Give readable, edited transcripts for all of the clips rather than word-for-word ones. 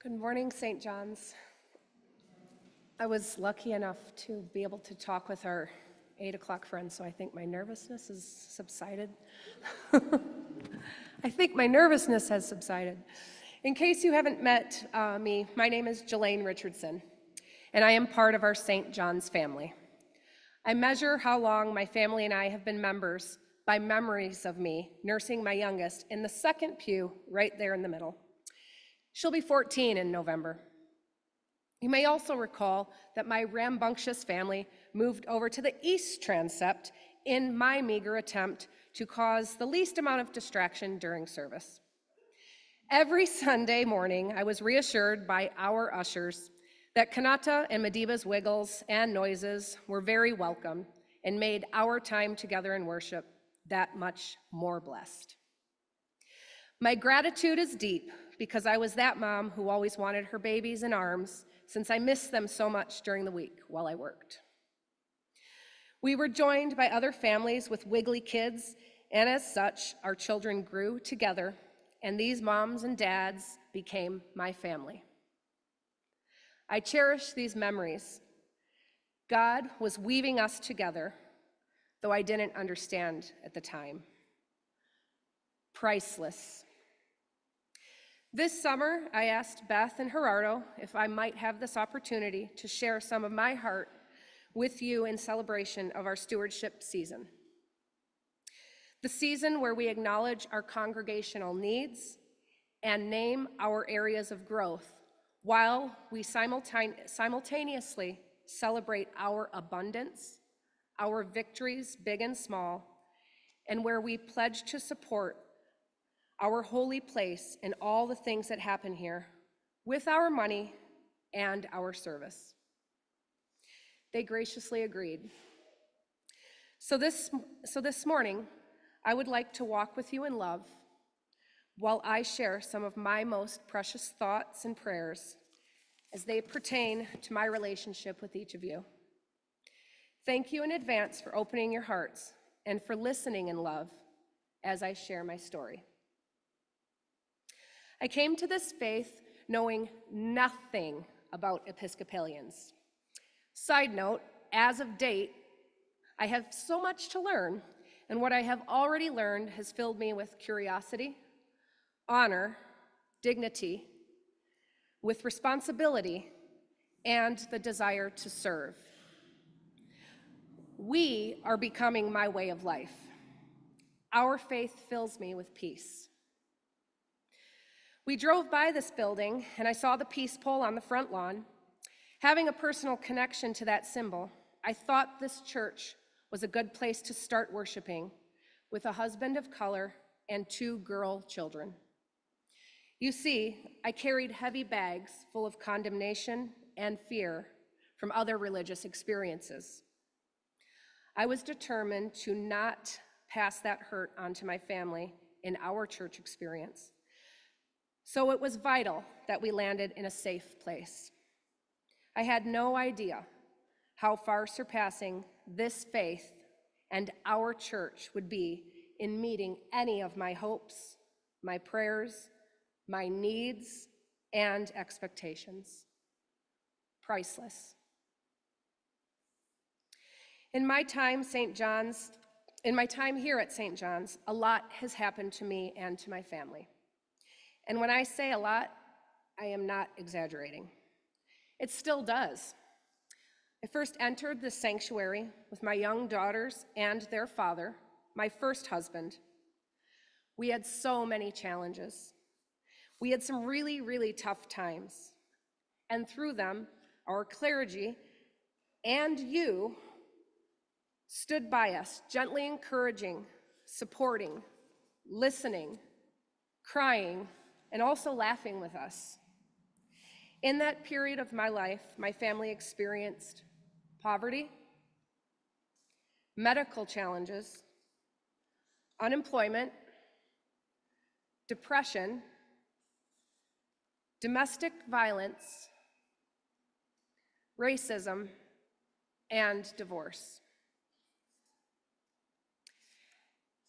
Good morning, St. John's. I was lucky enough to be able to talk with our 8 o'clock friends, so I think my nervousness has subsided. I think my nervousness has subsided. In case you haven't met me, my name is Jelaine Richardson, and I am part of our St. John's family. I measure how long my family and I have been members by memories of me nursing my youngest in the second pew right there in the middle. She'll be 14 in November. You may also recall that my rambunctious family moved over to the east transept in my meager attempt to cause the least amount of distraction during service. Every Sunday morning, I was reassured by our ushers that Kanata and Mediba's wiggles and noises were very welcome and made our time together in worship that much more blessed. My gratitude is deep because I was that mom who always wanted her babies in arms since I missed them so much during the week while I worked. We were joined by other families with wiggly kids, and as such, our children grew together, and these moms and dads became my family. I cherish these memories. God was weaving us together, though I didn't understand at the time. Priceless. This summer, I asked Beth and Gerardo if I might have this opportunity to share some of my heart with you in celebration of our stewardship season. The season where we acknowledge our congregational needs and name our areas of growth while we simultaneously celebrate our abundance, our victories, big and small, and where we pledge to support our holy place and all the things that happen here with our money and our service. They graciously agreed. So this morning, I would like to walk with you in love while I share some of my most precious thoughts and prayers as they pertain to my relationship with each of you. Thank you in advance for opening your hearts and for listening in love as I share my story. I came to this faith knowing nothing about Episcopalians. Side note, as of date, I have so much to learn, and what I have already learned has filled me with curiosity, honor, dignity, with responsibility, and the desire to serve. We are becoming my way of life. Our faith fills me with peace. We drove by this building, and I saw the peace pole on the front lawn. Having a personal connection to that symbol, I thought this church was a good place to start worshiping with a husband of color and 2 girl children. You see, I carried heavy bags full of condemnation and fear from other religious experiences. I was determined to not pass that hurt on to my family in our church experience. So it was vital that we landed in a safe place. I had no idea how far surpassing this faith and our church would be in meeting any of my hopes, my prayers, my needs, and expectations. Priceless. In my time here at St. John's, a lot has happened to me and to my family. And when I say a lot, I am not exaggerating. It still does. I first entered the sanctuary with my young daughters and their father, my first husband. We had so many challenges. We had some really, really tough times. And through them, our clergy and you stood by us, gently encouraging, supporting, listening, crying, and also laughing with us. In that period of my life, my family experienced poverty, medical challenges, unemployment, depression, domestic violence, racism, and divorce.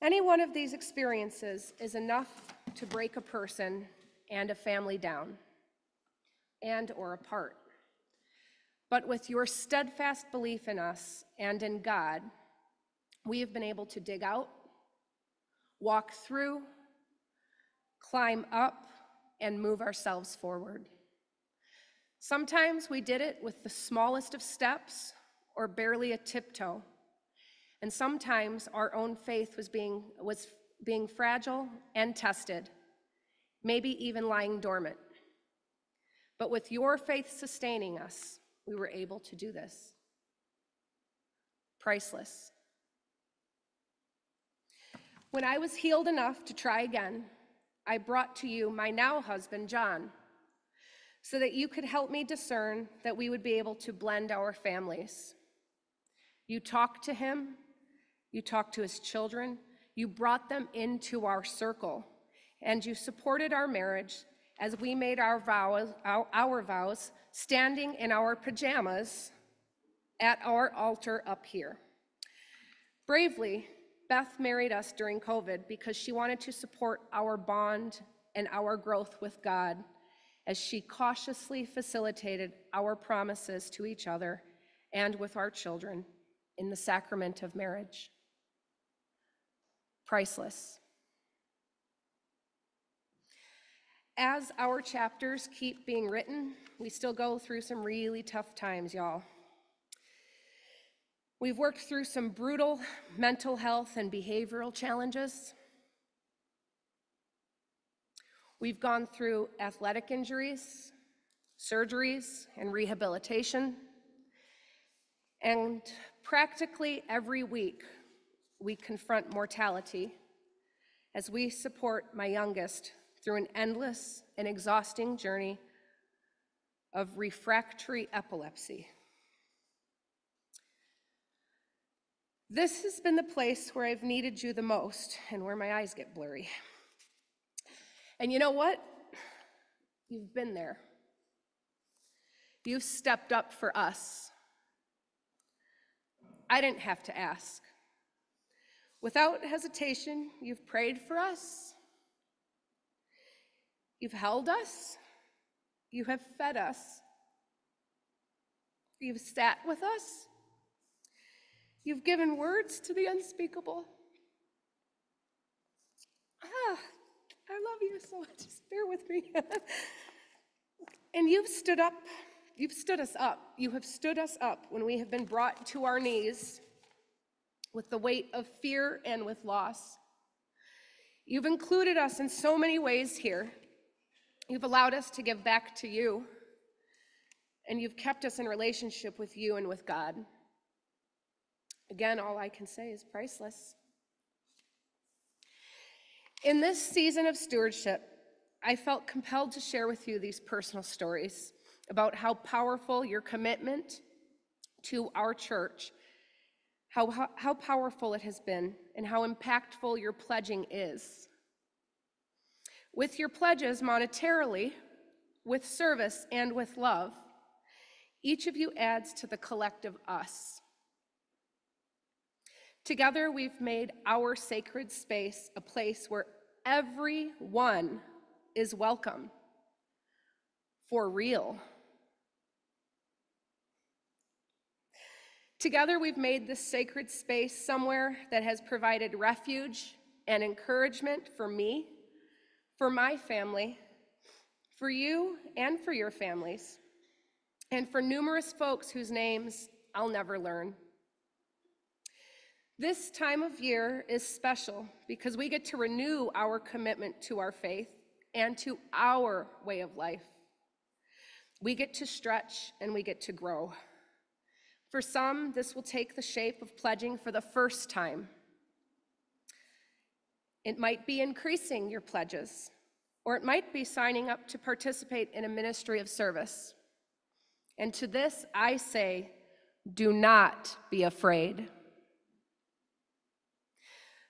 Any one of these experiences is enough to break a person and a family down. and or apart. But with your steadfast belief in us and in God, we have been able to dig out, walk through, climb up, and move ourselves forward. Sometimes we did it with the smallest of steps or barely a tiptoe. And sometimes our own faith was being fragile and tested, maybe even lying dormant. But with your faith sustaining us, we were able to do this. Priceless. When I was healed enough to try again, I brought to you my now husband, John, so that you could help me discern that we would be able to blend our families. You talked to him, you talked to his children, you brought them into our circle, and you supported our marriage as we made our vows standing in our pajamas at our altar up here. Bravely, Beth married us during COVID because she wanted to support our bond and our growth with God as she cautiously facilitated our promises to each other and with our children in the sacrament of marriage. Priceless. As our chapters keep being written, we still go through some really tough times, y'all. We've worked through some brutal mental health and behavioral challenges. We've gone through athletic injuries, surgeries, and rehabilitation. And practically every week, we confront mortality as we support my youngest through an endless and exhausting journey of refractory epilepsy. This has been the place where I've needed you the most and where my eyes get blurry. And you know what? You've been there. You've stepped up for us. I didn't have to ask. Without hesitation, you've prayed for us. You've held us. You have fed us. You've sat with us. You've given words to the unspeakable. I love you so much. Just bear with me. And you've stood up. You've stood us up. You have stood us up when we have been brought to our knees with the weight of fear and with loss. You've included us in so many ways here. You've allowed us to give back to you, and you've kept us in relationship with you and with God. Again, all I can say is priceless. In this season of stewardship, I felt compelled to share with you these personal stories about how powerful your commitment to our church, how powerful it has been, and how impactful your pledging is. With your pledges monetarily, with service, and with love, each of you adds to the collective us. Together, we've made our sacred space a place where everyone is welcome, for real. Together, we've made this sacred space somewhere that has provided refuge and encouragement for me, for my family, for you and for your families, and for numerous folks whose names I'll never learn. This time of year is special because we get to renew our commitment to our faith and to our way of life. We get to stretch and we get to grow. For some, this will take the shape of pledging for the first time. It might be increasing your pledges, or it might be signing up to participate in a ministry of service. And to this, I say, do not be afraid.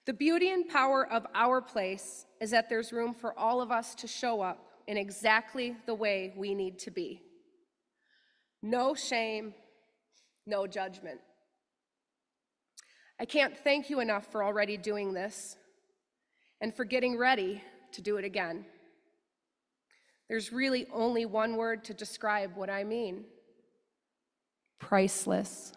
The beauty and power of our place is that there's room for all of us to show up in exactly the way we need to be. No shame, no judgment. I can't thank you enough for already doing this and for getting ready to do it again. There's really only one word to describe what I mean: priceless.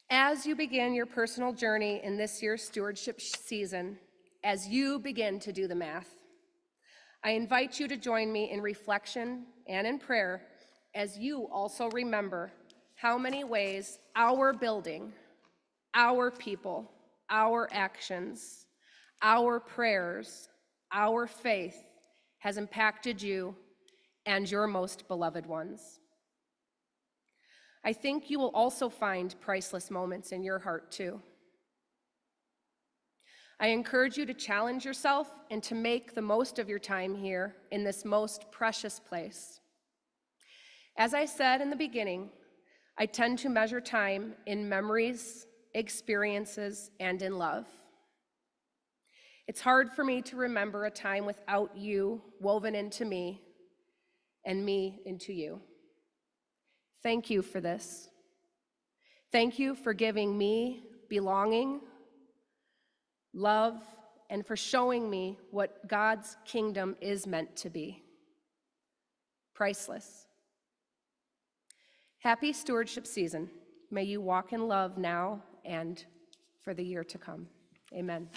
As you begin your personal journey in this year's stewardship season, as you begin to do the math, I invite you to join me in reflection and in prayer as you also remember how many ways our building, our people, our actions, our prayers, our faith has impacted you and your most beloved ones. I think you will also find priceless moments in your heart too. I encourage you to challenge yourself and to make the most of your time here in this most precious place. As I said in the beginning, I tend to measure time in memories, experiences, and in love. It's hard for me to remember a time without you woven into me and me into you. Thank you for this. Thank you for giving me belonging, love, and for showing me what God's kingdom is meant to be. Priceless. Happy stewardship season. May you walk in love now and for the year to come. Amen.